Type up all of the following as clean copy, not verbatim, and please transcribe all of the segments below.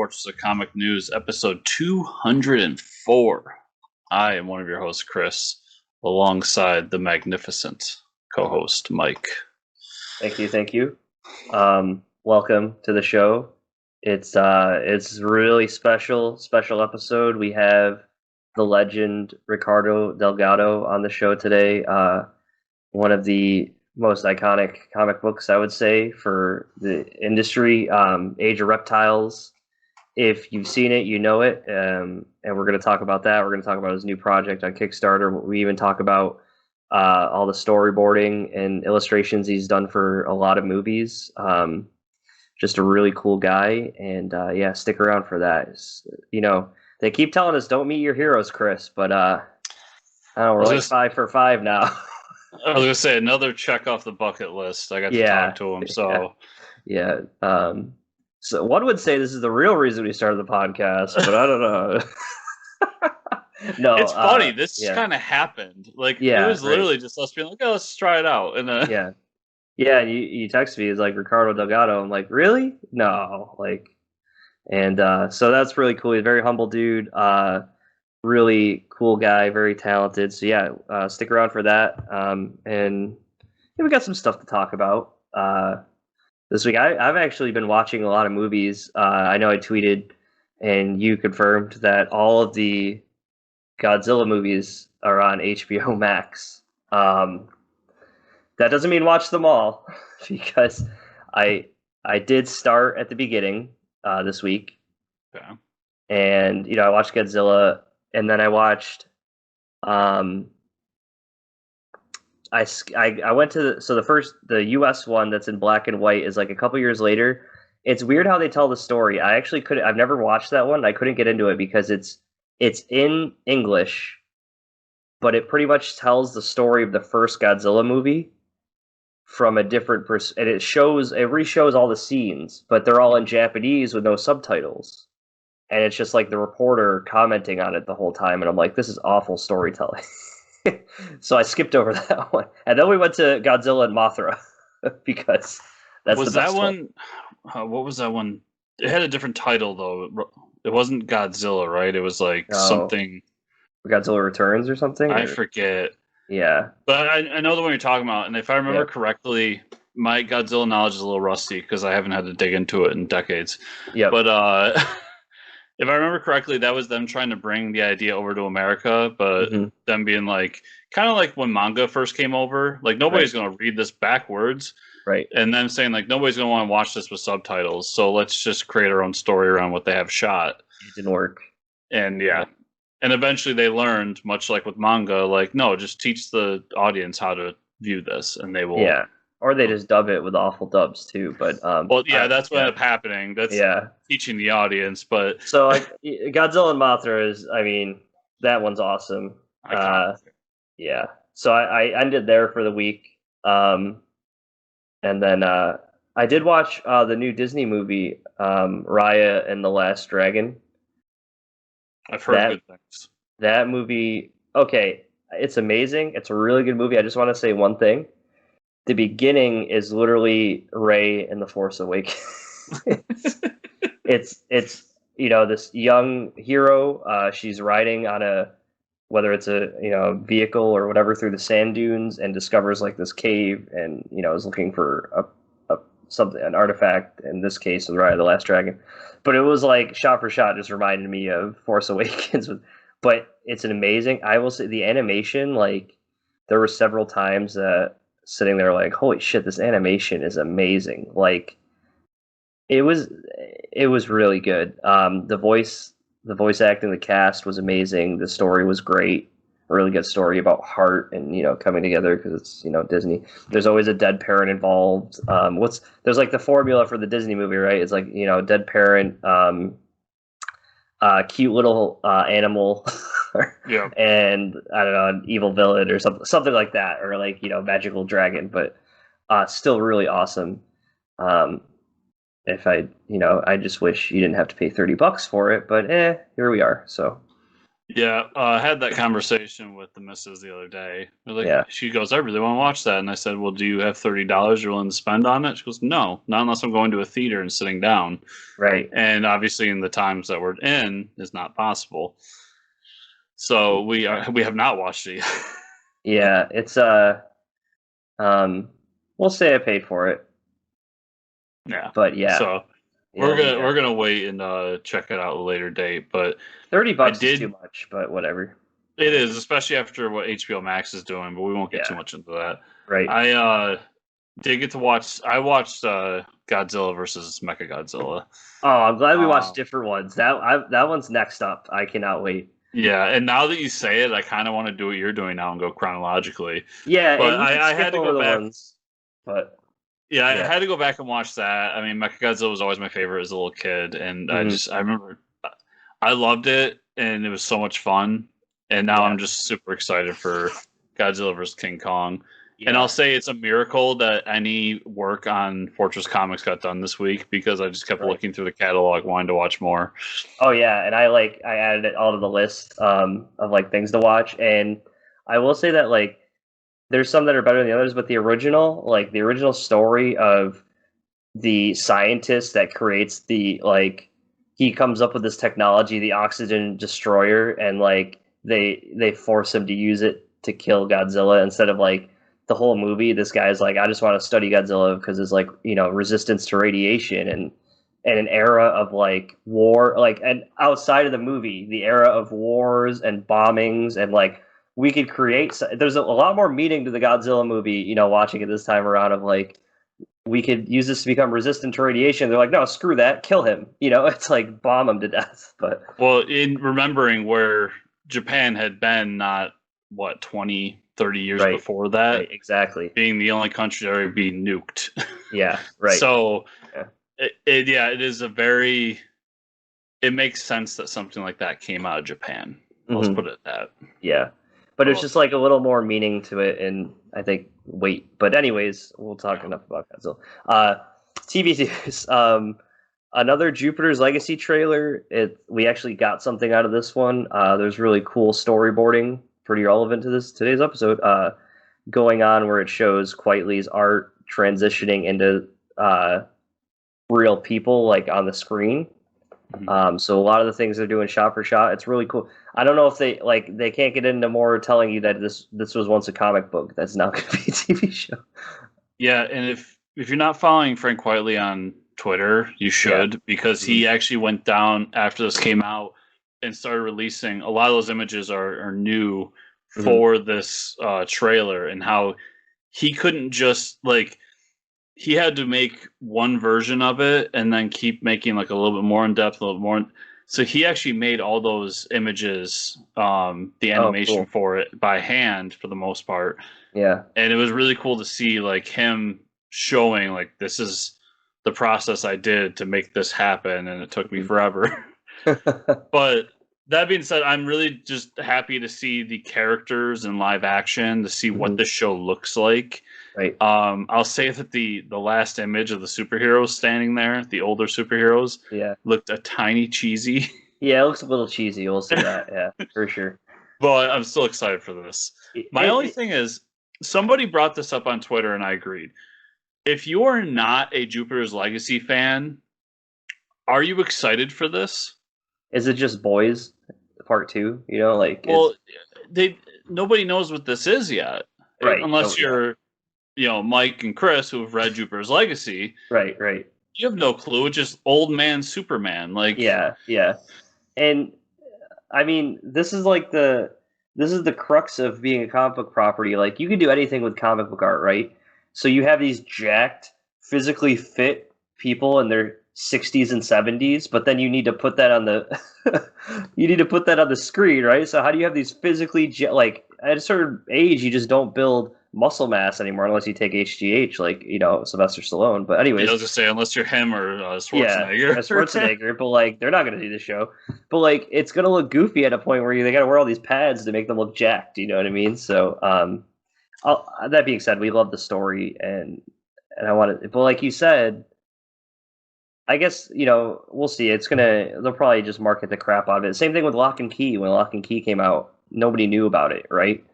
Portraits of Comic News, episode 204. I am one of your hosts, Chris, alongside the magnificent co-host, Mike. Thank you. Welcome to the show. It's really special episode. We have the legend Ricardo Delgado on the show today. One of the most iconic comic books, I would say, for the industry. Age of Reptiles. If you've seen it, you know it. And we're going to talk about that. We're going to talk about his new project on Kickstarter. We even talk about all the storyboarding and illustrations he's done for a lot of movies. Just a really cool guy, and yeah, stick around for that. You know, they keep telling us don't meet your heroes, Chris, but I don't know, we're like 5 for 5 now. I was gonna say another check off the bucket list. I got to talk to him, so yeah. So one would say this is the real reason we started the podcast, but I don't know. No, it's funny. This kind of happened. Like it was literally just us being like, "Oh, let's try it out." And yeah. You text me. It's like Ricardo Delgado. I'm like, really? No, like, and so that's really cool. He's a very humble dude. Really cool guy. Very talented. So yeah, stick around for that. And yeah, we got some stuff to talk about this week. I've actually been watching a lot of movies. I know I tweeted, and you confirmed that all of the Godzilla movies are on HBO Max. That doesn't mean watch them all, because I did start at the beginning this week. Yeah. And you know, I watched Godzilla, and then I watched I went to the US one that's in black and white is like a couple years later. It's weird how they tell the story. I've never watched that one. I couldn't get into it because it's in English, but it pretty much tells the story of the first Godzilla movie from a different and it re-shows all the scenes, but they're all in Japanese with no subtitles. And it's just like the reporter commenting on it the whole time, and I'm like, this is awful storytelling. So I skipped over that one. And then we went to Godzilla and Mothra because that's the best one. What was that one? It had a different title though. It wasn't Godzilla, right? It was like something. Godzilla Returns or something? I forget. Yeah. But I know the one you're talking about, and if I remember correctly, my Godzilla knowledge is a little rusty because I haven't had to dig into it in decades. Yeah. But if I remember correctly, that was them trying to bring the idea over to America, but them being like, kind of like when manga first came over, like nobody's going to read this backwards. Right. And them saying like, nobody's going to want to watch this with subtitles, so let's just create our own story around what they have shot. It didn't work. And and eventually they learned, much like with manga, like, no, just teach the audience how to view this, and they will. Yeah. Or they just dub it with awful dubs too, but well, yeah, that's what ended up happening. That's teaching the audience, but so like Godzilla and Mothra is, I mean, that one's awesome. Yeah. So I ended there for the week, and then I did watch the new Disney movie, Raya and the Last Dragon. I've heard good things. That movie, okay, it's amazing. It's a really good movie. I just want to say one thing. The beginning is literally Rey in The Force Awakens. it's you know, this young hero. She's riding on whether it's a vehicle or whatever through the sand dunes, and discovers like this cave, and is looking for an artifact. In this case, with Raya the Last Dragon. But it was like shot for shot, just reminded me of Force Awakens. But it's an amazing. I will say the animation. Like there were several times that. Sitting there like, holy shit, this animation is amazing. Like it was really good. The voice acting, the cast was amazing. The story was great. A really good story about heart and coming together, because it's Disney. There's always a dead parent involved. There's like the formula for the Disney movie, right? It's like dead parent, cute little animal. Yeah. And I don't know, an evil villain or something like that, or like magical dragon, but still really awesome. If I just wish you didn't have to pay $30 for it, but here we are. So Yeah, I had that conversation with the missus the other day. Yeah. She goes, "I really want to watch that," and I said, "Well, do you have $30 you're willing to spend on it?" She goes, "No, not unless I'm going to a theater and sitting down." Right. And obviously, in the times that we're in, is not possible. So we have not watched it yet. Yeah, it's um we'll say I paid for it. Yeah. But yeah. So Yeah, we're gonna wait and check it out at a later date. But I $30 is too did. much, but whatever. It is, especially after what HBO Max is doing. But we won't get too Yeah. much into that. Right. I did get to watch. I watched Godzilla versus Mechagodzilla. Oh, I'm glad we watched Um, different ones. That one's next up. I cannot wait. yeah, and now that you say it, I kind of want to do what you're doing now and go chronologically. Yeah, and But you can I skip had to over go the back. ones, but Yeah, I yeah. had to go back and watch that. I mean, Mechagodzilla was always my favorite as a little kid, and Mhm. I remember I loved it, and it was so much fun. And now Yeah. I'm just super excited for Godzilla vs King Kong. And I'll Yeah. say it's a miracle that any work on Fortress Comics got done this week because I just kept Right. looking through the catalog, wanting to watch more. Oh yeah, and I added it all to the list of like things to watch, and I will say that like there's some that are better than the others, but the original story of the scientist that creates the like he comes up with this technology, the oxygen destroyer, and like they force him to use it to kill Godzilla instead of like the whole movie. This guy's like, I just want to study Godzilla because it's like resistance to radiation and an era of like war, like and outside of the movie, the era of wars and bombings and like we could create. There's a lot more meaning to the Godzilla movie, watching it this time around of like we could use this to become resistant to radiation. They're like, no, screw that, kill him. It's like bomb him to death. But Well, in remembering where Japan had been not, what, 20, 30 years right, before that, right, exactly. being the only country that would be nuked. Yeah, right. So, Yeah. it is a very, it makes sense that something like that came out of Japan. Let's Hmm. put it at that. Yeah, but it's Oh, just like a little more meaning to it, and I think wait. But anyways, we'll talk enough about Godzilla. TV series. Another Jupiter's Legacy trailer. We actually got something out of this one. There's really cool storyboarding, pretty relevant to today's episode. Going on where it shows Quietly's art transitioning into real people, like on the screen. So a lot of the things they're doing shot for shot, it's really cool. I don't know if they can't get into more telling you that this was once a comic book that's now going to be a TV show. yeah, and if you're not following Frank Quietly on Twitter, you Yeah. should, because he actually went down after this came out and started releasing a lot of those images are new for this trailer, and how he couldn't just like he had to make one version of it and then keep making like a little bit more in depth, a little more. So he actually made all those images, the animation Cool. for it by hand for the most part. Yeah. And it was really cool to see like him showing like this is the process I did to make this happen, and it took me forever. But that being said, I'm really just happy to see the characters in live action, to see what the show looks like. Right. I'll say that the last image of the superheroes standing there, the older superheroes, Yeah. looked a tiny cheesy. Yeah, it looks a little cheesy. We'll say that. Yeah, for sure. But I'm still excited for this. My only thing is, somebody brought this up on Twitter, and I agreed. If you are not a Jupiter's Legacy fan, are you excited for this? Is it just Boys Part 2? Well, nobody knows what this is yet, right. unless you're Mike and Chris who have read Jupiter's Legacy. Right. Right. You have no clue. It's just old man Superman. Like, Yeah. Yeah. And I mean, this is the crux of being a comic book property. Like, you can do anything with comic book art, right? So you have these jacked, physically fit people in their 60s and 70s, but then you need to put that on the you need to put that on the screen, right? So how do you have these physically like at a certain age you just don't build muscle mass anymore unless you take HGH, like Sylvester Stallone. But anyways, I was just say unless you're him or yeah, Schwarzenegger. Schwarzenegger, but like they're not going to do the show. But like it's going to look goofy at a point where they got to wear all these pads to make them look jacked. You know what I mean? So, that being said, we love the story and I want to. But like you said, I guess, we'll see. They'll probably just market the crap out of it. Same thing with Lock and Key. When Lock and Key came out, nobody knew about it, right?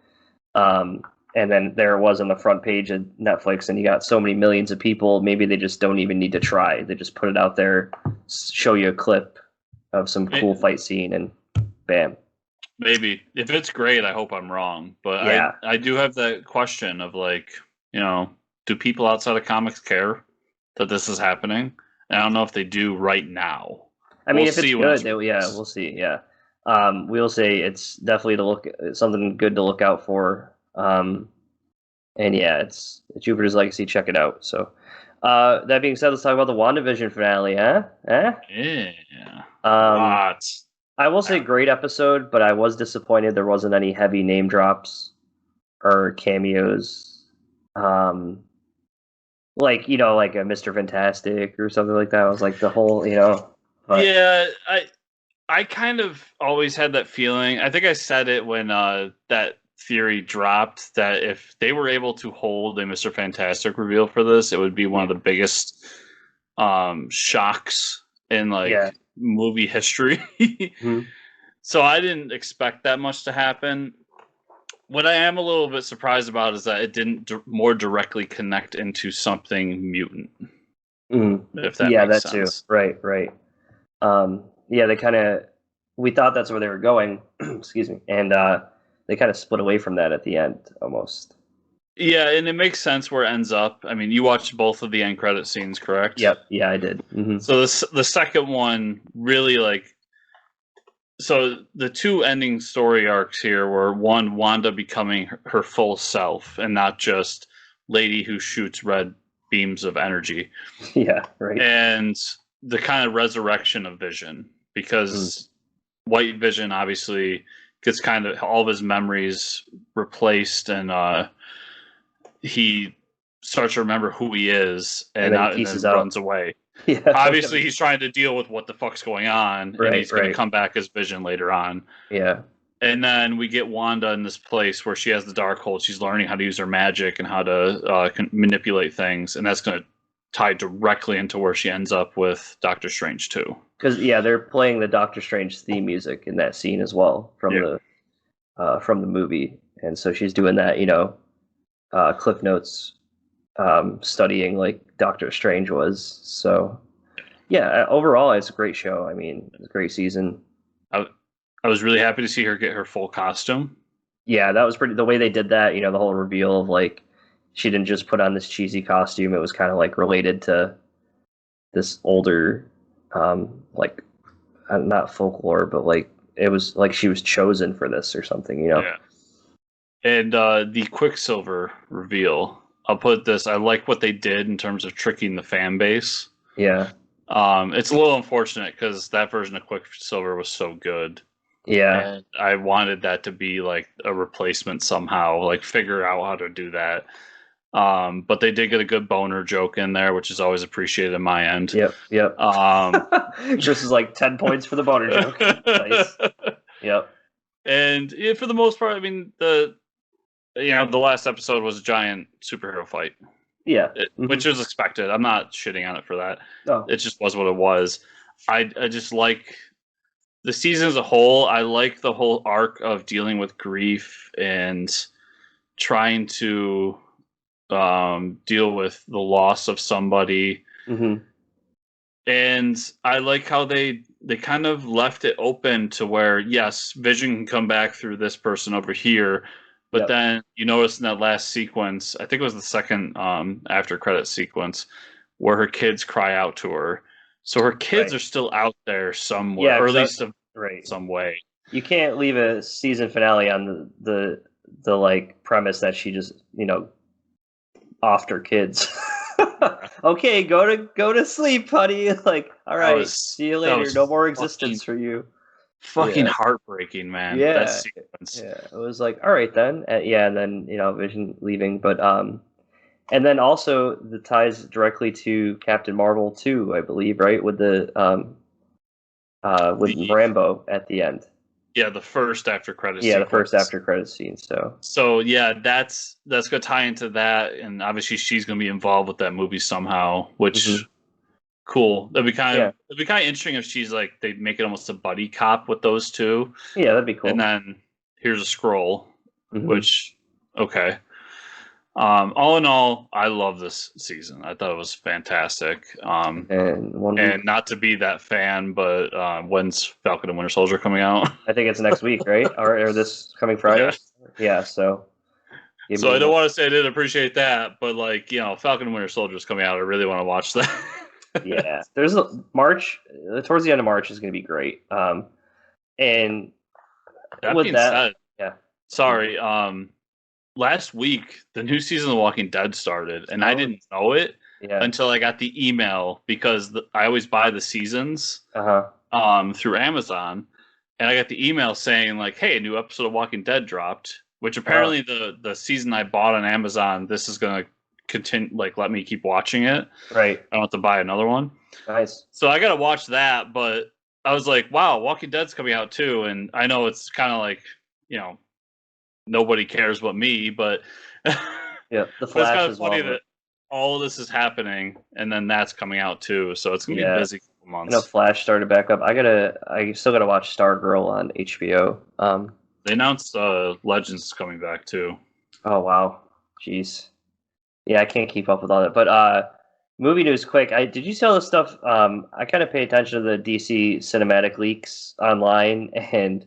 And then there it was on the front page of Netflix, and you got so many millions of people. Maybe they just don't even need to try. They just put it out there, show you a clip of some cool fight scene, and bam. Maybe. If it's great, I hope I'm wrong. But Yeah. I do have that question of like, do people outside of comics care that this is happening? And I don't know if they do right now. I mean, if it's good, we'll see. Yeah. We'll say it's definitely something good to look out for. And yeah, it's Jupiter's Legacy. Check it out. So, that being said, let's talk about the WandaVision finale, huh? Yeah. Lots. I will say great episode, but I was disappointed there wasn't any heavy name drops or cameos. Like a Mr. Fantastic or something like that. I was like the whole, But... Yeah, I kind of always had that feeling. I think I said it when that theory dropped that if they were able to hold a Mr. Fantastic reveal for this, it would be one of the biggest shocks in movie history. Mm-hmm. So I didn't expect that much to happen. What I am a little bit surprised about is that it didn't more directly connect into something mutant. If that makes sense. Too. Right. We thought that's where they were going. Excuse me. And they kind of split away from that at the end, almost. Yeah, and it makes sense where it ends up. I mean, you watched both of the end credit scenes, correct? Yep. Yeah, I did. Mm-hmm. So the second one really so the two ending story arcs here were one, Wanda becoming her full self and not just lady who shoots red beams of energy. Yeah, right. And the kind of resurrection of Vision, because White Vision obviously gets kind of all of his memories replaced, and he starts to remember who he is, and then runs away. Yeah, obviously, he's trying to deal with what the fuck's going on, and he's going to come back as Vision later on. Yeah. And then we get Wanda in this place where she has the Darkhold. She's learning how to use her magic and how to manipulate things, and that's going to tie directly into where she ends up with Doctor Strange too. Because they're playing the Doctor Strange theme music in that scene as well from the movie, and so she's doing that, Cliff Notes, studying like Doctor Strange was. So yeah, overall it's a great show. I mean, it's a great season. I was really happy to see her get her full costume. Yeah, that was the way they did that, the whole reveal of like she didn't just put on this cheesy costume. It was kind of like related to this older not folklore, but like it was like she was chosen for this or something, Yeah. And the Quicksilver reveal, I'll put this, I like what they did in terms of tricking the fan base. Yeah. It's a little unfortunate because that version of Quicksilver was so good. Yeah. And I wanted that to be like a replacement somehow, like figure out how to do that. But they did get a good boner joke in there, which is always appreciated on my end. Yep. Chris is like 10 points for the boner joke. Nice. Yep. And for the most part, I mean, the last episode was a giant superhero fight. Yeah. Which was expected. I'm not shitting on it for that. No. It just was what it was. I just like the season as a whole. I like the whole arc of dealing with grief and trying to deal with the loss of somebody. Mm-hmm. And I like how they kind of left it open to where, yes, Vision can come back through this person over here. But then you notice in that last sequence, I think it was the second after credit sequence, where her kids cry out to her. So her kids are still out there somewhere, or at least some way. You can't leave a season finale on the like premise that she just offed her kids. Okay, go to sleep, honey. Like, all right, see you later. No more existence for you. Fucking heartbreaking, man. Yeah, that sequence. Yeah, it was like, all right then. And then Vision leaving, but and then also the ties directly to Captain Marvel too, I believe, right? With the Rambo at the end. Yeah, the first after credits. Yeah, the first after credits scene. So yeah, that's gonna tie into that, and obviously she's gonna be involved with that movie somehow, which Cool. It'd be kind of interesting if she's like they make it almost a buddy cop with those two, Yeah, that'd be cool. and then here's a scroll, Mhm. which okay. All in all, I love this season. I thought it was fantastic. And not to be that fan, but when's Falcon and Winter Soldier coming out? I think it's next week, right? Or this coming Friday? Yeah, so. So I don't want to say I didn't appreciate that, but like, Falcon and Winter Soldier is coming out. I really want to watch that. Yeah, there's March, towards the end of March is going to be great. And that with being that, said, yeah. Sorry, last week the new season of The Walking Dead started, and I didn't know it until I got the email because I always buy the seasons through Amazon, and I got the email saying like, "Hey, a new episode of Walking Dead dropped." Which apparently the season I bought on Amazon, this is gonna continue, like let me keep watching it. Right. I don't have to buy another one. Nice. So I gotta watch that, but I was like, wow, Walking Dead's coming out too, and I know it's kind of like, nobody cares but me, but yeah, the Flash. It's kind of is funny that all of this is happening, and then that's coming out too. So it's gonna be a busy couple months. I know Flash started back up. I still gotta watch Stargirl on HBO. They announced Legends is coming back too. Oh wow, jeez. Yeah, I can't keep up with all that. But movie news, quick. Did you see all this stuff? I kind of pay attention to the DC cinematic leaks online, and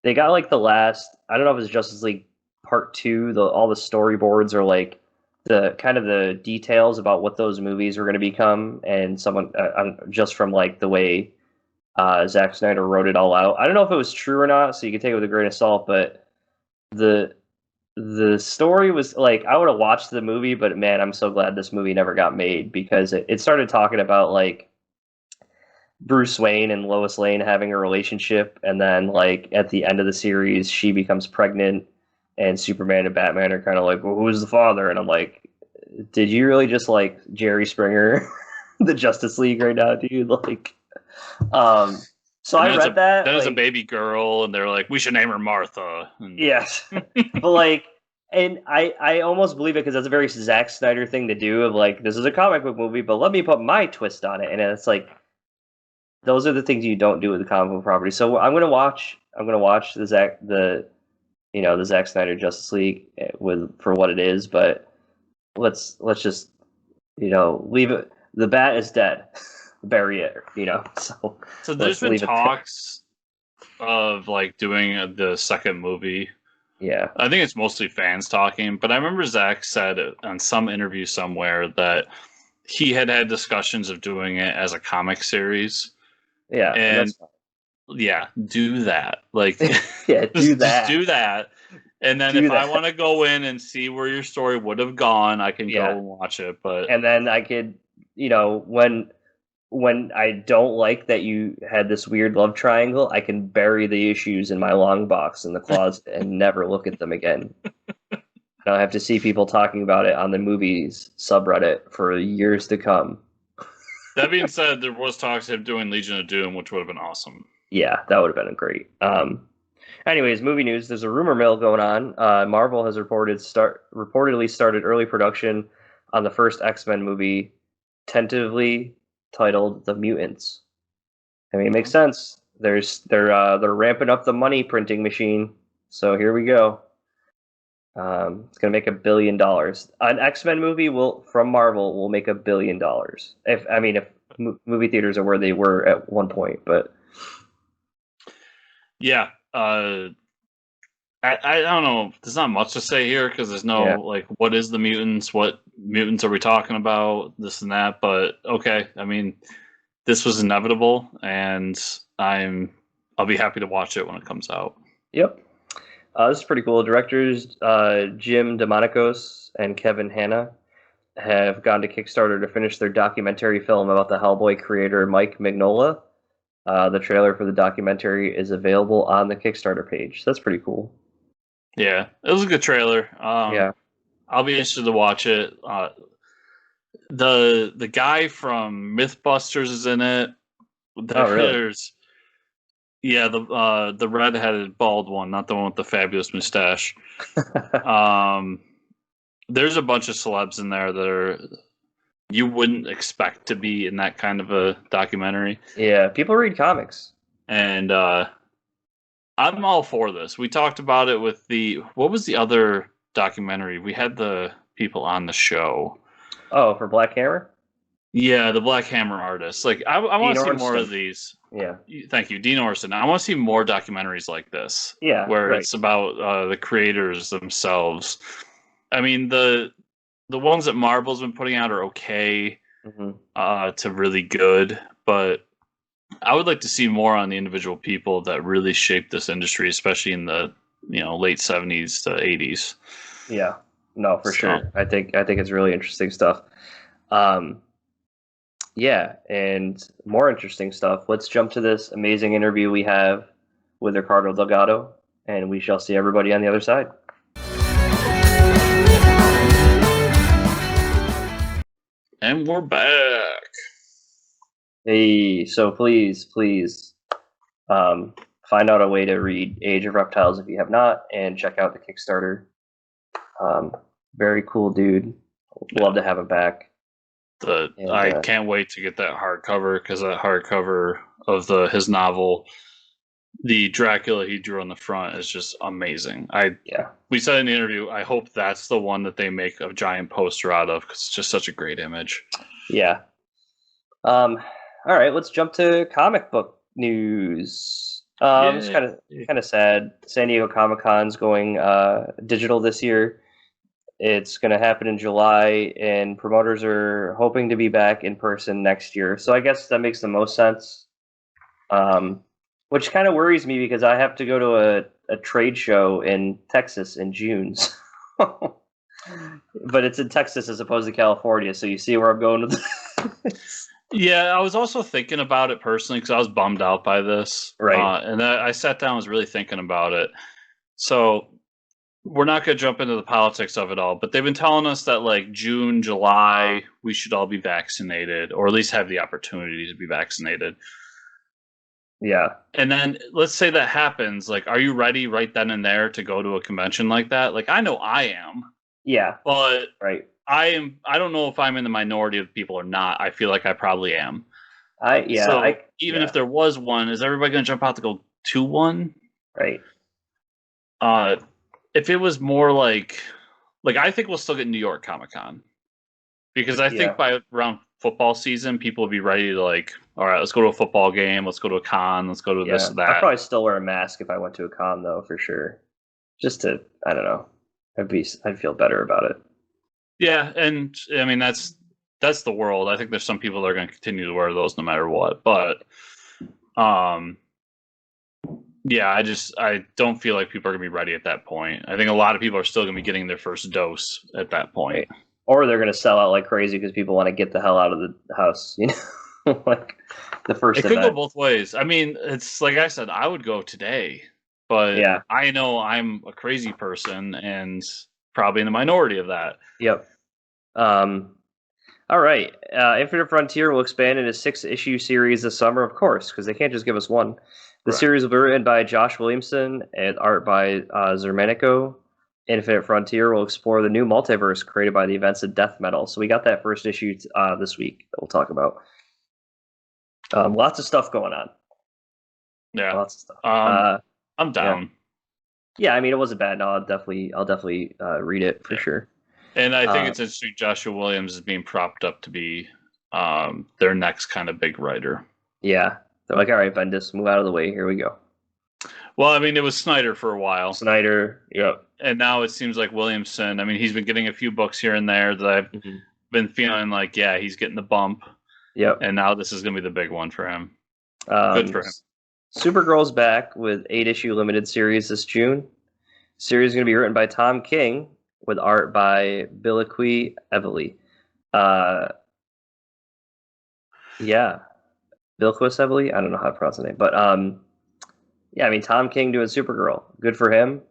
they got like the last. I don't know if it's Justice League Part 2. All the storyboards are like the kind of the details about what those movies were going to become, and someone just from like the way Zack Snyder wrote it all out. I don't know if it was true or not, so you can take it with a grain of salt. But the story was like, I would have watched the movie, but man, I'm so glad this movie never got made, because it started talking about like Bruce Wayne and Lois Lane having a relationship, and then like at the end of the series, she becomes pregnant, and Superman and Batman are kind of like, well, who's the father? And I'm like, did you really just like Jerry Springer the Justice League right now, dude? Like, so I read that. There's a baby girl, and they're like, we should name her Martha. Yes, but like, and I almost believe it because that's a very Zack Snyder thing to do. Of like, this is a comic book movie, but let me put my twist on it, and it's like, those are the things you don't do with the comic book property. So I'm gonna watch the Zack Snyder Justice League for what it is, but let's just leave it. The bat is dead. Bury it. So there's been talks of like doing the second movie. Yeah, I think it's mostly fans talking, but I remember Zack said on some interview somewhere that he had discussions of doing it as a comic series. Yeah, and do that. Like, yeah, do that. Just do that. And then if I want to go in and see where your story would have gone, I can go and watch it. And then I could, when I don't like that you had this weird love triangle, I can bury the issues in my long box in the closet and never look at them again. I don't have to see people talking about it on the movies subreddit for years to come. That being said, there was talks of doing Legion of Doom, which would have been awesome. Yeah, that would have been great. Anyways, movie news. There's a rumor mill going on. Marvel has reportedly started early production on the first X-Men movie, tentatively titled The Mutants. I mean, it makes sense. They're ramping up the money printing machine. So here we go. It's gonna make $1 billion. An X-Men movie from Marvel will make $1 billion. If movie theaters are where they were at one point, but yeah, I don't know. There's not much to say here because there's no like, what is the mutants? What mutants are we talking about? This and that. But okay, I mean, this was inevitable, and I'll be happy to watch it when it comes out. Yep. This is pretty cool. Directors Jim DeMonaco and Kevin Hanna have gone to Kickstarter to finish their documentary film about the Hellboy creator Mike Mignola. The trailer for the documentary is available on the Kickstarter page. So that's pretty cool. Yeah, it was a good trailer. I'll be interested to watch it. The guy from MythBusters is in it. Really? Yeah, the red-headed bald one, not the one with the fabulous mustache. There's a bunch of celebs in there that you wouldn't expect to be in that kind of a documentary. Yeah, people read comics. And I'm all for this. We talked about it with what was the other documentary? We had the people on the show. Oh, for Black Hammer? Yeah, the Black Hammer artist. Like, I want to see more of these. Yeah. Thank you, Dean Orson. I want to see more documentaries like this. Yeah, where it's about the creators themselves. I mean, the ones that Marvel's been putting out are okay to really good, but I would like to see more on the individual people that really shaped this industry, especially in the late 70s to 80s. Yeah, no, for sure. I think it's really interesting stuff. Yeah, and more interesting stuff. Let's jump to this amazing interview we have with Ricardo Delgado, and we shall see everybody on the other side. And we're back. Hey, so please, find out a way to read Age of Reptiles if you have not, and check out the Kickstarter. Very cool dude. Love to have him back. I can't wait to get that hardcover, because that hardcover of his novel, the Dracula he drew on the front, is just amazing. We said in the interview, I hope that's the one that they make a giant poster out of, because it's just such a great image. Yeah. All right, let's jump to comic book news. It's kind of sad. San Diego Comic-Con's going digital this year. It's going to happen in July, and promoters are hoping to be back in person next year. So I guess that makes the most sense. Which kind of worries me, because I have to go to a trade show in Texas in June. But it's in Texas as opposed to California, so you see where I'm going with this. Yeah, I was also thinking about it personally, because I was bummed out by this. Right. And I sat down and was really thinking about it. So we're not going to jump into the politics of it all, but they've been telling us that like June, July, we should all be vaccinated, or at least have the opportunity to be vaccinated. Yeah. And then let's say that happens. Like, are you ready right then and there to go to a convention like that? Like, I know I am. Yeah. But right. I don't know if I'm in the minority of people or not. I feel like I probably am. Even if there was one, is everybody going to jump out to go to one? Right. If it was more like I think we'll still get New York Comic-Con, because I think by around football season, people will be ready to like, all right, let's go to a football game, let's go to a con, let's go to this or that. I'd probably still wear a mask if I went to a con, though, for sure. Just to, I don't know, I'd feel better about it. Yeah, and I mean that's the world. I think there's some people that are going to continue to wear those no matter what, but yeah, I don't feel like people are going to be ready at that point. I think a lot of people are still going to be getting their first dose at that point. Right. Or they're going to sell out like crazy because people want to get the hell out of the house, like the first event. It could go both ways. I mean, it's like I said, I would go today, but I know I'm a crazy person and probably in the minority of that. Yep. All right. Infinite Frontier will expand into 6-issue series this summer, of course, because they can't just give us one. The series will be written by Josh Williamson and art by Zermanico. Infinite Frontier will explore the new multiverse created by the events of Death Metal. So we got that first issue this week that we'll talk about. Lots of stuff going on. Yeah, lots of stuff. I'm down. Yeah, I mean, it wasn't bad. No, I'll definitely read it for sure. And I think it's interesting. Joshua Williams is being propped up to be their next kind of big writer. Yeah. They're like, all right, Bendis, move out of the way. Here we go. Well, I mean, it was Snyder for a while. Snyder, yep. And now it seems like Williamson. I mean, he's been getting a few books here and there that I've been feeling like, yeah, he's getting the bump. Yep. And now this is going to be the big one for him. Good for him. Supergirl's back with 8-issue limited series this June. The series is going to be written by Tom King with art by Billiqui Evely. Bilquis Evely? I don't know how to pronounce the name. But, yeah, I mean, Tom King doing Supergirl. Good for him.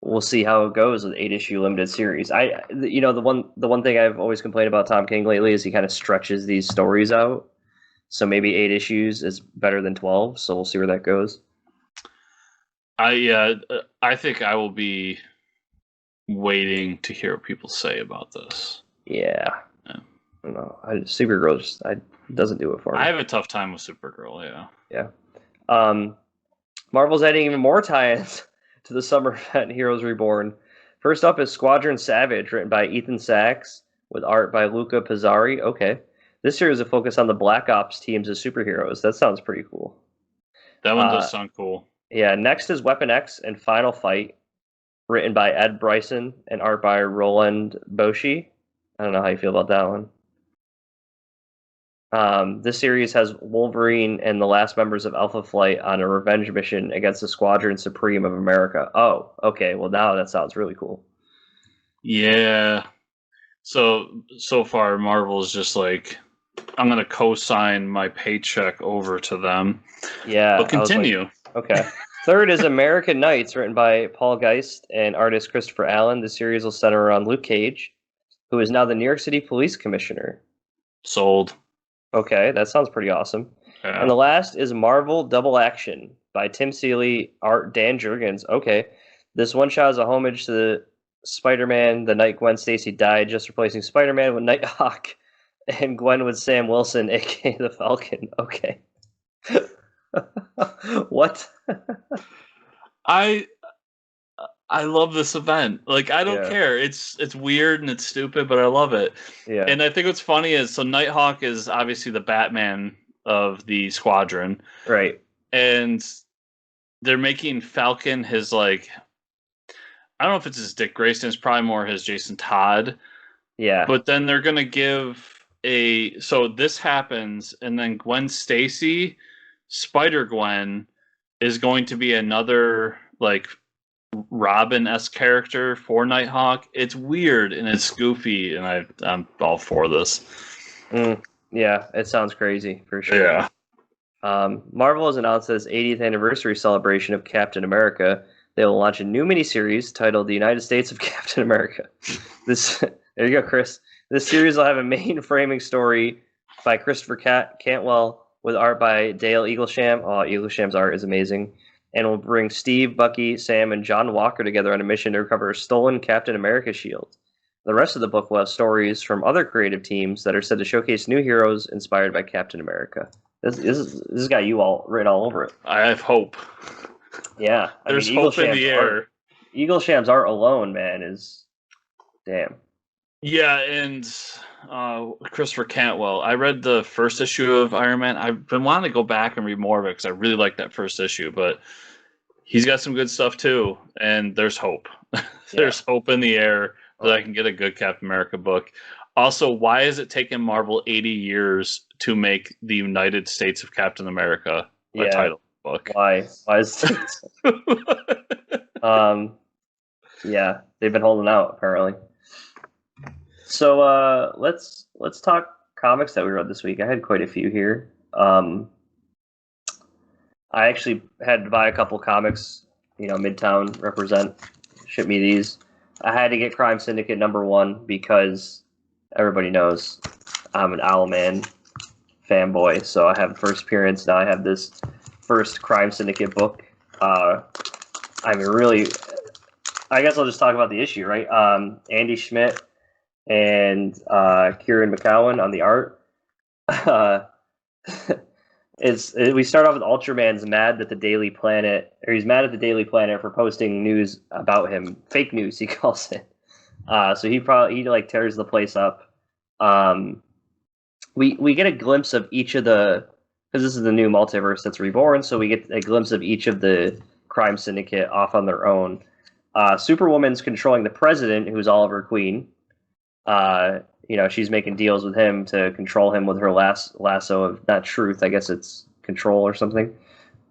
We'll see how it goes with 8-issue limited series. The one thing I've always complained about Tom King lately is he kind of stretches these stories out. So maybe 8 issues is better than 12. So we'll see where that goes. I think I will be waiting to hear what people say about this. Yeah. Yeah. I don't know. Supergirl just doesn't do it for me. I have a tough time with Supergirl. Yeah. Yeah. Marvel's adding even more tie-ins to the summer event Heroes Reborn. First up is Squadron Savage, written by Ethan Sachs, with art by Luca Pizzari. Okay. This series will focus on the Black Ops teams as superheroes. That sounds pretty cool. That one does sound cool. Yeah, next is Weapon X and Final Fight, written by Ed Bryson and art by Roland Boshi. I don't know how you feel about that one. This series has Wolverine and the last members of Alpha Flight on a revenge mission against the Squadron Supreme of America. Oh, okay. Well, now that sounds really cool. Yeah. So far, Marvel's just like, I'm going to co-sign my paycheck over to them. Yeah. But continue. Okay. Third is American Knights, written by Paul Geist and artist Christopher Allen. The series will center around Luke Cage, who is now the New York City Police Commissioner. Sold. Okay, that sounds pretty awesome. Yeah. And the last is Marvel Double Action by Tim Seeley, art Dan Jurgens. Okay. This one shot is a homage to Spider-Man the night Gwen Stacy died, just replacing Spider-Man with Nighthawk and Gwen with Sam Wilson, aka the Falcon. Okay. What? I love this event. Like, I don't Yeah. care. It's weird and it's stupid, but I love it. Yeah. And I think what's funny is, so Nighthawk is obviously the Batman of the Squadron. Right. And they're making Falcon his, like, I don't know if it's his Dick Grayson. It's probably more his Jason Todd. Yeah. But then they're going to give so this happens, and then Gwen Stacy, Spider-Gwen, is going to be another, like, Robin-esque character for Nighthawk. It's weird and it's goofy, and I'm all for this. Yeah, it sounds crazy for sure. Yeah. Marvel has announced its 80th anniversary celebration of Captain America. They will launch a new miniseries titled "The United States of Captain America." There you go, Chris. This series will have a main framing story by Christopher Cantwell with art by Dale Eaglesham. Oh, Eaglesham's art is amazing. And will bring Steve, Bucky, Sam, and John Walker together on a mission to recover a stolen Captain America shield. The rest of the book will have stories from other creative teams that are said to showcase new heroes inspired by Captain America. This got you all written all over it. I have hope. Yeah. There's hope in the air. Eaglesham's art alone, man, is damn. Yeah, and Christopher Cantwell. I read the first issue of Iron Man. I've been wanting to go back and read more of it because I really like that first issue, but he's got some good stuff too, and there's hope. There's hope in the air that I can get a good Captain America book. Also, why is it taking Marvel 80 years to make the United States of Captain America a title book? Why is it? Yeah, they've been holding out apparently. So let's talk comics that we read this week. I had quite a few here. I actually had to buy a couple comics. Midtown represent ship me these. I had to get Crime Syndicate #1 because everybody knows I'm an Owlman fanboy. So I have the first appearance. Now I have this first Crime Syndicate book. I guess I'll just talk about the issue, right? Andy Schmidt and Kieran McCowan on the art. We start off with Ultraman's mad that the Daily Planet, or he's mad at the Daily Planet for posting news about him, fake news he calls it. So he tears the place up. We get a glimpse of each of the, because this is the new multiverse that's reborn, so we get a glimpse of each of the Crime Syndicate off on their own. Superwoman's controlling the president, who's Oliver Queen. She's making deals with him to control him with her lasso of, not truth, I guess it's control or something.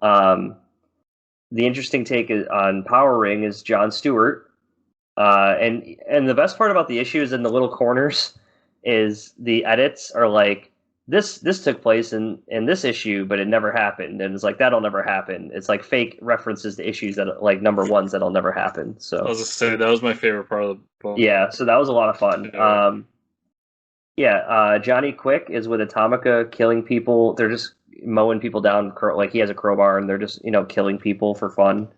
The interesting take on Power Ring is Jon Stewart. And the best part about the issue is in the little corners is the edits are like, this took place in this issue, but it never happened. And it's like, that'll never happen. It's like fake references to issues that like #1s that'll never happen. So I was just saying, that was my favorite part of the book. Yeah, so that was a lot of fun. Johnny Quick is with Atomica killing people. They're just mowing people down. Like he has a crowbar and they're just, killing people for fun.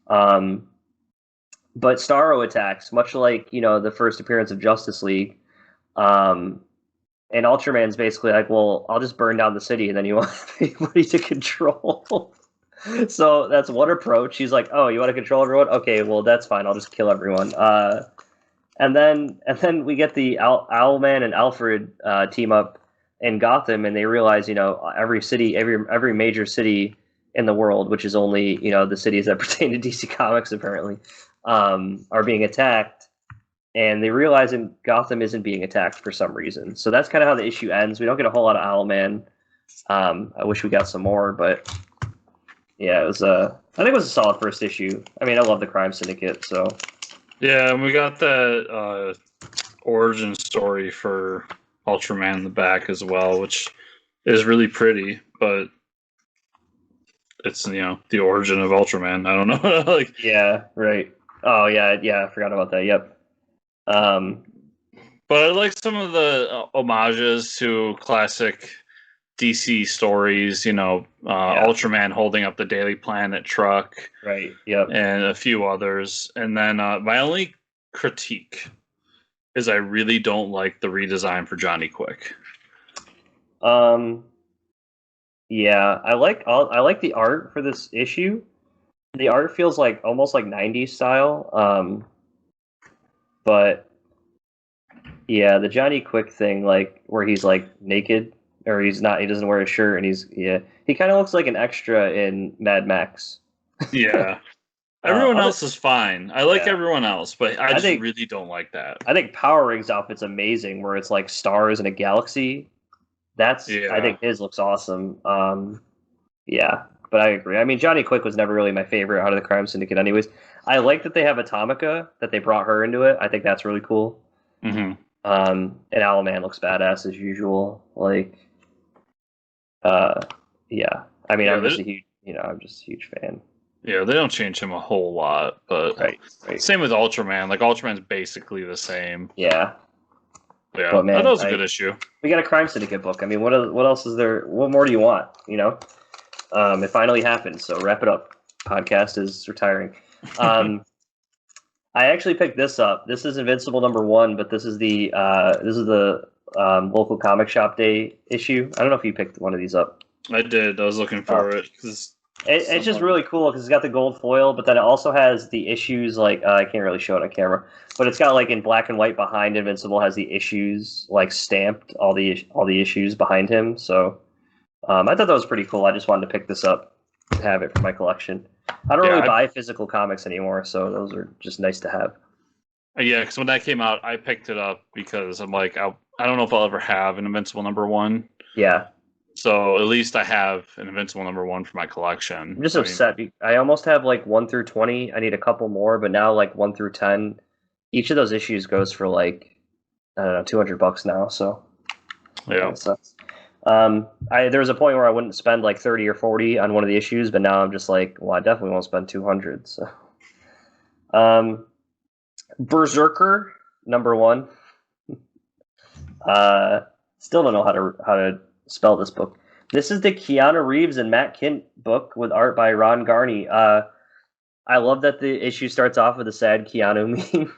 But Starro attacks, much like, the first appearance of Justice League. And Ultraman's basically like, well, I'll just burn down the city, and then you want anybody to control. So that's one approach. He's like, oh, you want to control everyone? Okay, well, that's fine. I'll just kill everyone. And then we get the Owlman and Alfred team up in Gotham, and they realize, every major city in the world, which is only, the cities that pertain to DC Comics apparently, are being attacked. And they realize Gotham isn't being attacked for some reason. So that's kind of how the issue ends. We don't get a whole lot of Owlman. I wish we got some more, but yeah, I think it was a solid first issue. I mean, I love the Crime Syndicate, so. Yeah, and we got that origin story for Ultraman in the back as well, which is really pretty, but it's, the origin of Ultraman. I don't know. Yeah, right. Oh, yeah, I forgot about that. Yep. But I like some of the homages to classic DC stories, Ultraman holding up the Daily Planet truck. Right, yep. And a few others. And then my only critique is I really don't like the redesign for Johnny Quick. Yeah, I like the art for this issue. The art feels like almost like 90s style. But yeah, the Johnny Quick thing, like where he's like naked, or he doesn't wear a shirt, and he kind of looks like an extra in Mad Max. Yeah. Everyone else is fine. I like everyone else, but I really don't like that. I think Power Rang's outfit's amazing, where it's like stars in a galaxy. I think his looks awesome. Yeah, but I agree. I mean, Johnny Quick was never really my favorite out of the Crime Syndicate anyways. I like that they have Atomica, that they brought her into it. I think that's really cool. Mm-hmm. And Owlman looks badass as usual. Yeah. I mean, I'm just a huge fan. Yeah, they don't change him a whole lot, but right. Same with Ultraman. Like Ultraman's basically the same. Yeah. Yeah, but man, that was a good issue. We got a Crime Syndicate book. I mean, what else is there? What more do you want? It finally happened. So wrap it up. Podcast is retiring. I actually picked this up. This is Invincible #1, but this is the local comic shop day issue. I don't know if you picked one of these up. I did. I was looking for it. It's just really cool because it's got the gold foil, but then it also has the issues. Like I can't really show it on camera, but it's got like in black and white behind Invincible has the issues like stamped, all the issues behind him. So I thought that was pretty cool. I just wanted to pick this up to have it for my collection. I don't really buy physical comics anymore, so those are just nice to have. Yeah, because when that came out, I picked it up because I'm like, I don't know if I'll ever have an Invincible #1. Yeah. So at least I have an Invincible #1 for my collection. I'm just upset. I almost have like 1 through 20. I need a couple more, but now like 1 through 10, each of those issues goes for like, I don't know, $200 now. So yeah. There was a point where I wouldn't spend like 30 or 40 on one of the issues, but now I'm just like, well, I definitely won't spend 200. So, BRZRKR #1. Still don't know how to spell this book. This is the Keanu Reeves and Matt Kint book with art by Ron Garney. I love that the issue starts off with a sad Keanu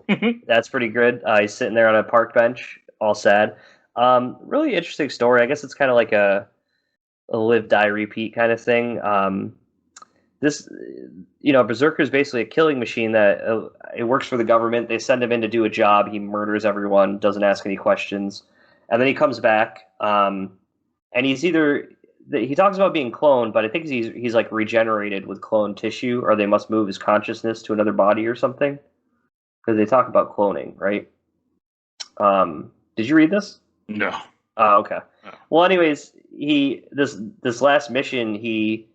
meme. That's pretty good. He's sitting there on a park bench, all sad. Really interesting story. I guess it's kind of like a live, die, repeat kind of thing. Berserker is basically a killing machine that it works for the government. They send him in to do a job. He murders everyone, doesn't ask any questions. And then he comes back, and he talks about being cloned, but I think he's like regenerated with cloned tissue, or they must move his consciousness to another body or something. Because they talk about cloning, right? Did you read this? No. Oh, okay. No. Well, anyways, this last mission, he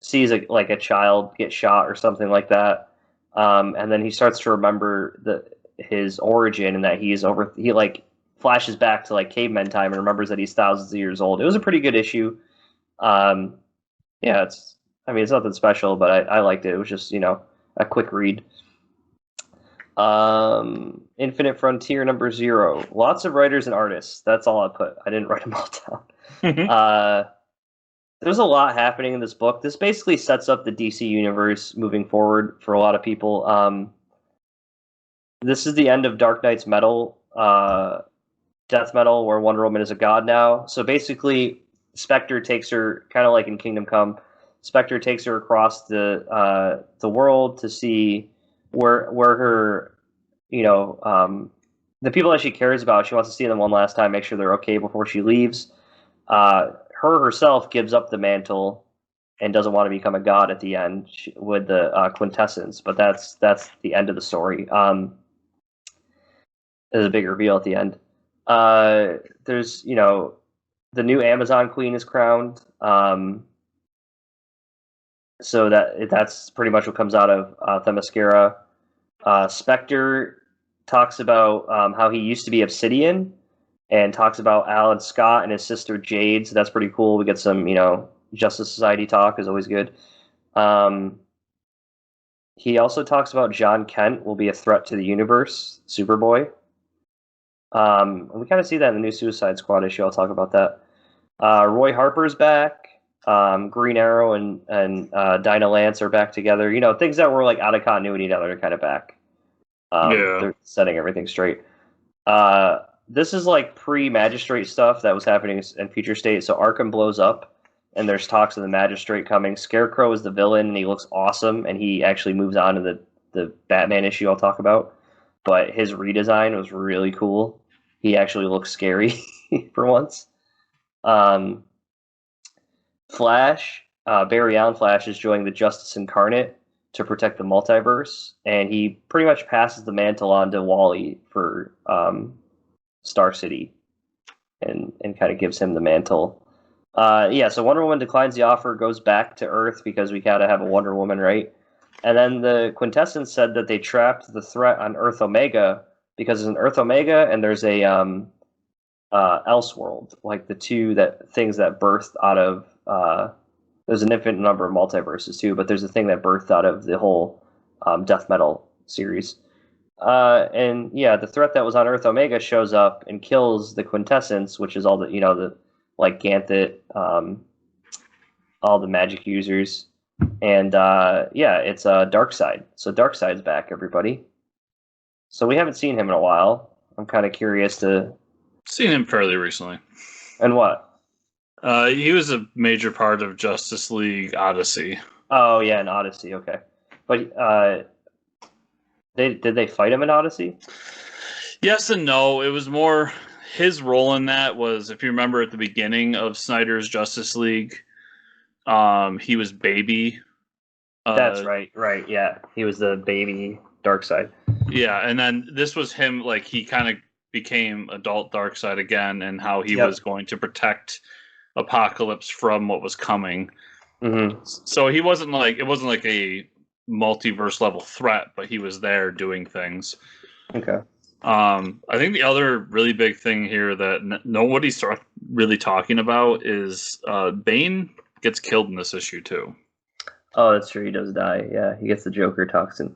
sees a child get shot or something like that, and then he starts to remember his origin and that he flashes back to like caveman time and remembers that he's thousands of years old. It was a pretty good issue. Yeah, it's nothing special, but I liked it. It was just a quick read. Infinite Frontier #0. Lots of writers and artists. That's all I put. I didn't write them all down. There's a lot happening in this book. This basically sets up the DC universe moving forward for a lot of people. This is the end of Dark Knight's Metal death metal where Wonder Woman is a god now. So basically, Spectre takes her, kind of like in Kingdom Come. Spectre takes her across the world to see where her, you know, the people that she cares about. She wants to see them one last time, make sure they're okay before she leaves. Her herself gives up the mantle and doesn't want to become a god at the end with the quintessence. But that's the end of the story. There's a big reveal at the end. There's, you know, the new Amazon Queen is crowned. So that's pretty much what comes out of Themyscira. Spectre talks about how he used to be Obsidian, and talks about Alan Scott and his sister Jade. So that's pretty cool. We get some, you know, Justice Society talk is always good. He also talks about John Kent will be a threat to the universe, Superboy. And we kind of see that in the new Suicide Squad issue. I'll talk about that. Roy Harper's back. Green Arrow and Dinah Lance are back together. You know, things that were like out of continuity now they're kind of back. They're setting everything straight. This is like pre-Magistrate stuff that was happening in Future State. So Arkham blows up, and there's talks of the Magistrate coming. Scarecrow is the villain, and he looks awesome, and he actually moves on to the Batman issue I'll talk about. But his redesign was really cool. He actually looks scary for once. Flash, Barry Allen Flash is joining the Justice Incarnate to protect the multiverse, and he pretty much passes the mantle on to Wally for Star City, and kind of gives him the mantle. So Wonder Woman declines the offer, goes back to Earth because we gotta have a Wonder Woman, right? And then the Quintessence said that they trapped the threat on Earth Omega because there's an Earth Omega and there's a Elseworld, like the two things that birthed out of. There's an infinite number of multiverses too, but there's a thing that birthed out of the whole death metal series. And yeah, the threat that was on Earth Omega shows up and kills the Quintessence, which is all the, you know, the like Ganthet, all the magic users. And it's Darkseid. So Darkseid's back, everybody. So we haven't seen him in a while. I'm kind of curious to... Seen him fairly recently. And what? He was a major part of Justice League Odyssey. Oh, yeah, in Odyssey, okay. But did they fight him in Odyssey? Yes and no. It was more... His role in that was, if you remember at the beginning of Snyder's Justice League... he was Baby. That's right, yeah. He was the baby Darkseid. Yeah, and then this was him, like, he kind of became adult Darkseid again, and how he was going to protect Apocalypse from what was coming. Mm-hmm. So he wasn't like, it wasn't like a multiverse level threat, but he was there doing things. Okay. I think the other really big thing here that nobody's really talking about is Bane gets killed in this issue too. Oh, that's true. He does die. Yeah, he gets the Joker toxin.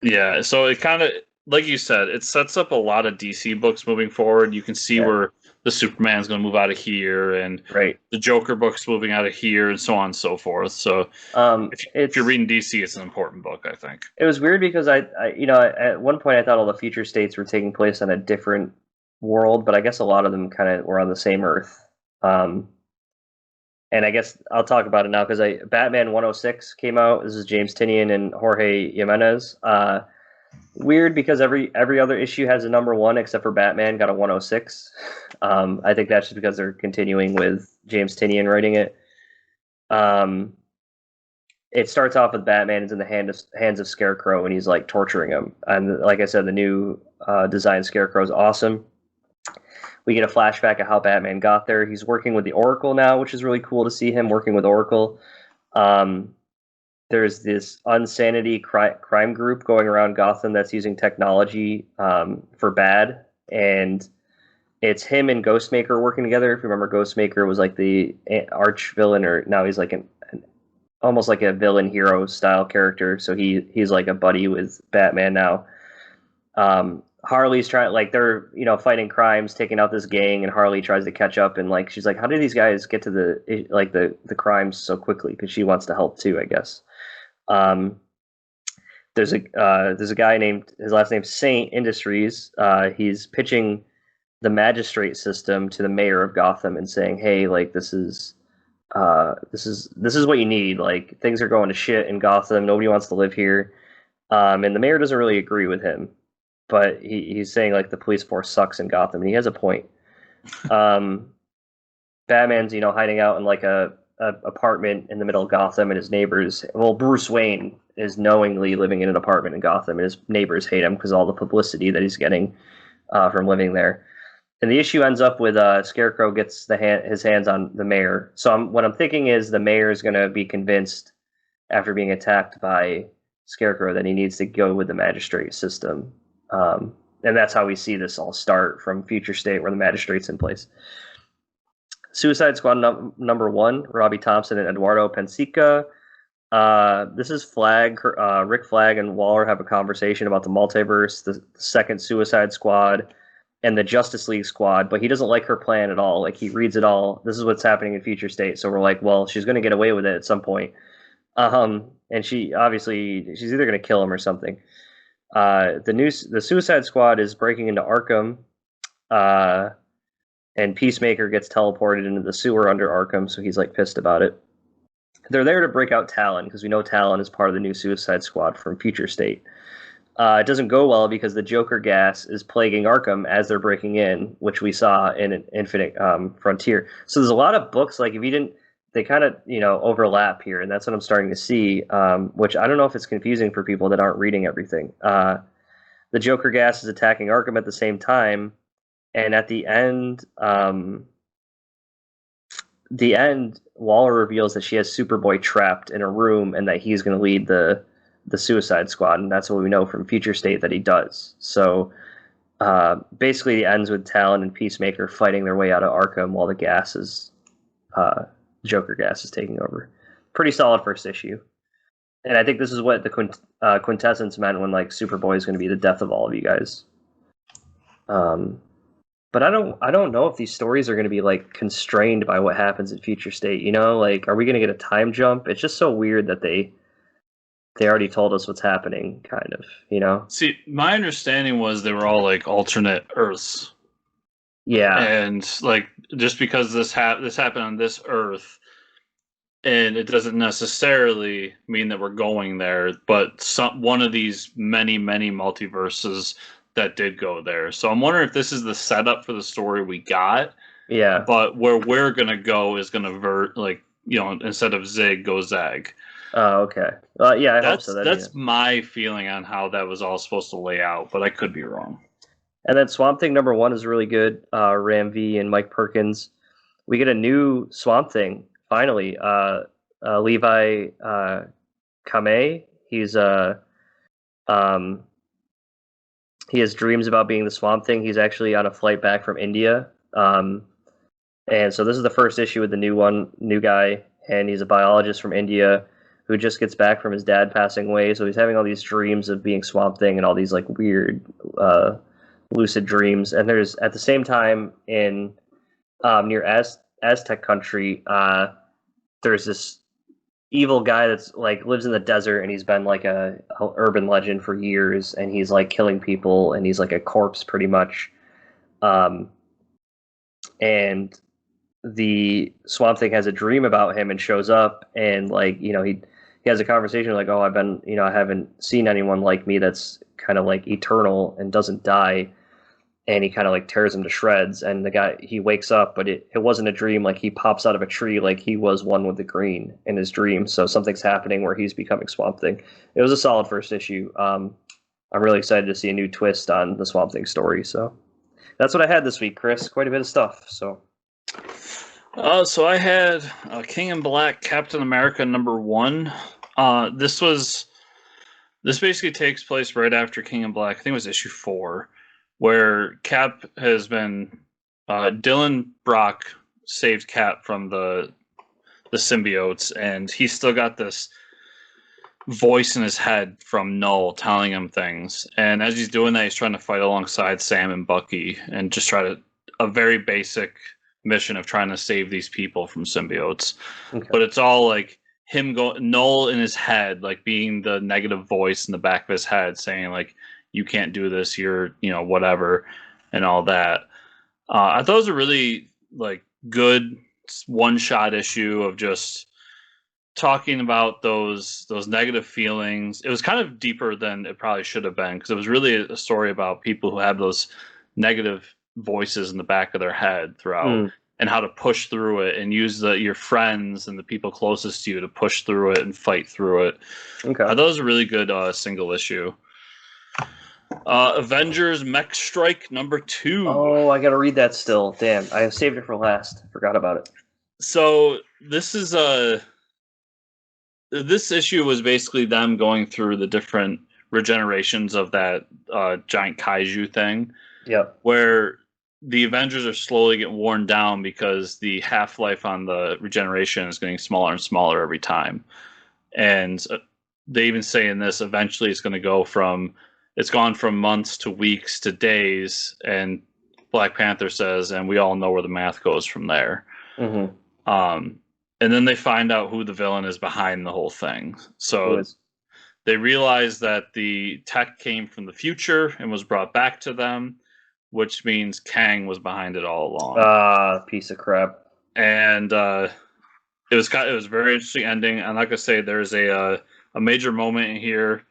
Yeah, so it kind of, like you said, it sets up a lot of DC books moving forward. You can see where the Superman's going to move out of here, and the Joker book's moving out of here, and so on and so forth. So if you're reading DC, it's an important book, I think. It was weird because I at one point I thought all the future states were taking place on a different world, but I guess a lot of them kind of were on the same Earth. And I guess I'll talk about it now because Batman 106 came out. This is James Tynion and Jorge Jimenez. Weird because every other issue has a number 1 except for Batman got a 106. I think that's just because they're continuing with James Tynion writing it. It starts off with Batman is in the hands of Scarecrow and he's like torturing him. And like I said, the new design Scarecrow is awesome. We get a flashback of how Batman got there. He's working with the Oracle now, which is really cool to see him working with Oracle. There's this Unsanity crime group going around Gotham that's using technology for bad. And it's him and Ghostmaker working together. If you remember, Ghostmaker was like the arch villain, or now he's like almost like a villain hero style character. So he's like a buddy with Batman now. Harley's trying, like, they're, you know, fighting crimes, taking out this gang, and Harley tries to catch up, and like she's like, how did these guys get to the crimes so quickly? Because she wants to help too, I guess. There's a guy named, his last name's Saint Industries. He's pitching the magistrate system to the mayor of Gotham and saying, "Hey, like this is what you need. Like things are going to shit in Gotham. Nobody wants to live here." And the mayor doesn't really agree with him, but he's saying like the police force sucks in Gotham, and he has a point. Batman's hiding out in like a apartment in the middle of Gotham, and his neighbors. Well, Bruce Wayne is knowingly living in an apartment in Gotham, and his neighbors hate him because all the publicity that he's getting from living there. And the issue ends up with Scarecrow gets his hands on the mayor. So what I'm thinking is the mayor is going to be convinced after being attacked by Scarecrow that he needs to go with the magistrate system. And that's how we see this all start from Future State, where the magistrate's in place. Suicide Squad number 1, Robbie Thompson and Eduardo Pensica. This is Rick Flag and Waller have a conversation about the multiverse, the second Suicide Squad, and the Justice League Squad, but he doesn't like her plan at all. Like, he reads it all. This is what's happening in Future State. So we're like, well, she's going to get away with it at some point. And she's either going to kill him or something. The Suicide Squad is breaking into Arkham, and Peacemaker gets teleported into the sewer under Arkham, so he's like pissed about it. They're there to break out Talon, because we know Talon is part of the new Suicide Squad from Future State. It doesn't go well because the Joker gas is plaguing Arkham as they're breaking in, which we saw in Infinite Frontier. So there's a lot of books, like if you didn't, they kind of overlap here, and that's what I'm starting to see, which I don't know if it's confusing for people that aren't reading everything. The Joker gas is attacking Arkham at the same time, and at the end, Waller reveals that she has Superboy trapped in a room, and that he's going to lead the Suicide Squad, and that's what we know from Future State that he does. So basically, it ends with Talon and Peacemaker fighting their way out of Arkham while the Joker gas is taking over. Pretty solid first issue, and I think this is what the quintessence meant when like Superboy is going to be the death of all of you guys. But I don't know if these stories are going to be like constrained by what happens in Future State. Like, are we going to get a time jump? It's just so weird that they already told us what's happening, kind of. See, my understanding was they were all like alternate Earths. Yeah. And like, just because this happened on this Earth, and it doesn't necessarily mean that we're going there, but one of these many multiverses that did go there. So I'm wondering if this is the setup for the story we got. Yeah. But where we're gonna go is gonna instead of zig, go zag. Oh, okay. Yeah, I hope so. That's my feeling on how that was all supposed to lay out, but I could be wrong. And then Swamp Thing number 1 is really good. Ram V and Mike Perkins. We get a new Swamp Thing finally. Levi Kamei. He has dreams about being the Swamp Thing. He's actually on a flight back from India. And so this is the first issue with the new guy, and he's a biologist from India who just gets back from his dad passing away. So he's having all these dreams of being Swamp Thing and all these like weird lucid dreams. And there's at the same time in near Aztec country, there's this evil guy that's like lives in the desert, and he's been like a urban legend for years, and he's like killing people, and he's like a corpse pretty much. And the Swamp Thing has a dream about him and shows up, and like he has a conversation like, oh, I haven't seen anyone like me that's kind of like eternal and doesn't die. And he kind of like tears him to shreds, and the guy, he wakes up, but it wasn't a dream. Like, he pops out of a tree like he was one with the green in his dream. So something's happening where he's becoming Swamp Thing. It was a solid first issue. I'm really excited to see a new twist on the Swamp Thing story. So that's what I had this week, Chris. Quite a bit of stuff. So I had King in Black, Captain America number 1. This basically takes place right after King in Black. I think it was issue 4. Where Cap has been, Dylan Brock saved Cap from the symbiotes, and he's still got this voice in his head from Null telling him things. And as he's doing that, he's trying to fight alongside Sam and Bucky, and just a very basic mission of trying to save these people from symbiotes. Okay. But it's all like him Null in his head, like being the negative voice in the back of his head, saying like, you can't do this, you're, whatever, and all that. I thought it was a really like good one-shot issue of just talking about those negative feelings. It was kind of deeper than it probably should have been because it was really a story about people who have those negative voices in the back of their head throughout and how to push through it and use your friends and the people closest to you to push through it and fight through it. Okay. I thought it was a really good single issue. Avengers Mech Strike number 2. Oh, I gotta read that still. Damn, I saved it for last. Forgot about it. So this is this issue was basically them going through the different regenerations of that giant kaiju thing. Yep. Where the Avengers are slowly getting worn down because the half-life on the regeneration is getting smaller and smaller every time. And they even say in this, eventually it's going to go from, it's gone from months to weeks to days. And Black Panther says, and we all know where the math goes from there. Mm-hmm. And then they find out who the villain is behind the whole thing. So they realize that the tech came from the future and was brought back to them, which means Kang was behind it all along. Piece of crap. And it was a very interesting ending. I'm not gonna say there's a major moment in here,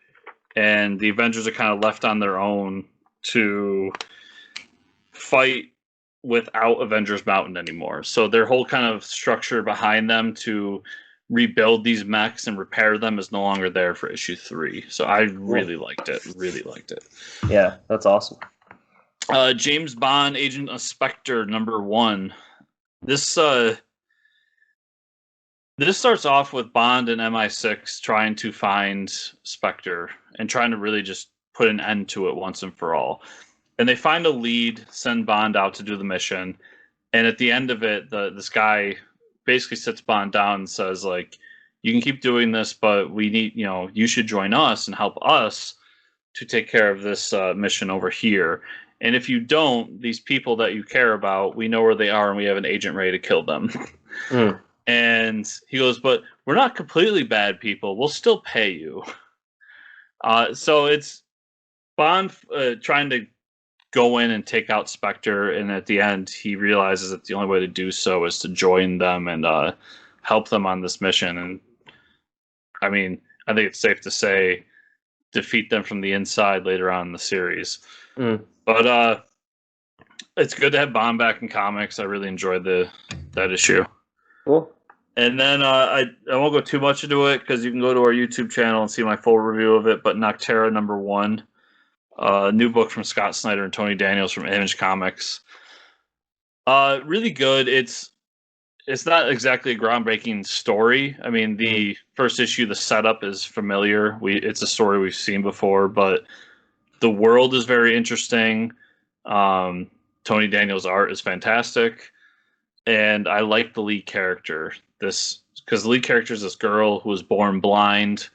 and the Avengers are kind of left on their own to fight without Avengers Mountain anymore. So their whole kind of structure behind them to rebuild these mechs and repair them is no longer there for issue 3. So I really liked it. Really liked it. Yeah, that's awesome. James Bond, Agent of Spectre, number 1. This starts off with Bond and MI6 trying to find Spectre and trying to really just put an end to it once and for all. And they find a lead, send Bond out to do the mission, and at the end of it, this guy basically sits Bond down and says, like, you can keep doing this, but we need, you should join us and help us to take care of this mission over here. And if you don't, these people that you care about, we know where they are and we have an agent ready to kill them. And he goes, but we're not completely bad people. We'll still pay you. So it's Bond trying to go in and take out Spectre. And at the end, he realizes that the only way to do so is to join them and help them on this mission. And I mean, I think it's safe to say defeat them from the inside later on in the series. But it's good to have Bond back in comics. I really enjoyed that issue. Cool. And then I won't go too much into it because you can go to our YouTube channel and see my full review of it. But Nocterra number 1, new book from Scott Snyder and Tony Daniels from Image Comics. Really good. It's not exactly a groundbreaking story. I mean, the first issue, the setup is familiar. It's a story we've seen before, but the world is very interesting. Tony Daniels' art is fantastic. And I like the lead character. Because the lead character is this girl who was born blind,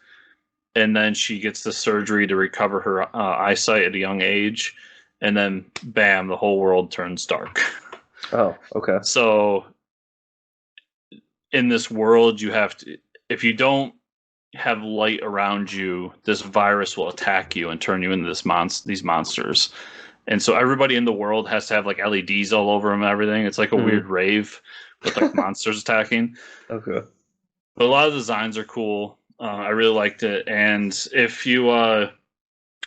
and then she gets the surgery to recover her eyesight at a young age, and then bam, the whole world turns dark. Oh, okay. So in this world, you have to, if you don't have light around you, this virus will attack you and turn you into these monsters. And so everybody in the world has to have like LEDs all over them and everything. It's like a weird rave with like monsters attacking. Okay. But a lot of the designs are cool. I really liked it. And if you want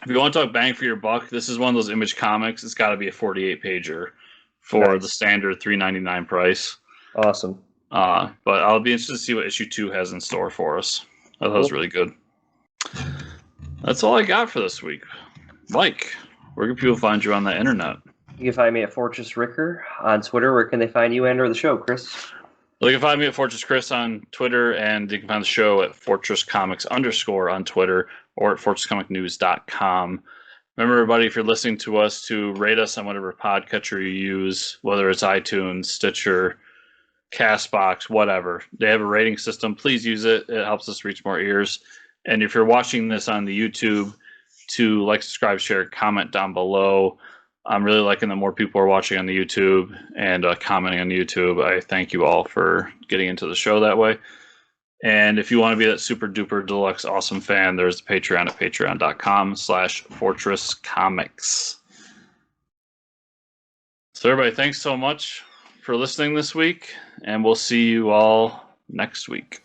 to talk bang for your buck, this is one of those Image Comics. It's got to be a 48 pager for the standard $3.99 price. Awesome. But I'll be interested to see what issue 2 has in store for us. I thought it was really good. That's all I got for this week. Mike, where can people find you on the internet? You can find me at Fortress Ricker on Twitter. Where can they find you and or the show, Chris? Well, you can find me at Fortress Chris on Twitter, and you can find the show at FortressComics_ on Twitter or at FortressComicNews.com. Remember, everybody, if you're listening to us, to rate us on whatever podcatcher you use, whether it's iTunes, Stitcher, CastBox, whatever. They have a rating system. Please use it. It helps us reach more ears. And if you're watching this on the YouTube, to like, subscribe, share, comment down below. I'm really liking that more people are watching on the YouTube and commenting on YouTube. I thank you all for getting into the show that way. And if you want to be that super duper deluxe awesome fan, there's the Patreon at patreon.com/fortresscomics. So everybody, thanks so much for listening this week, and we'll see you all next week.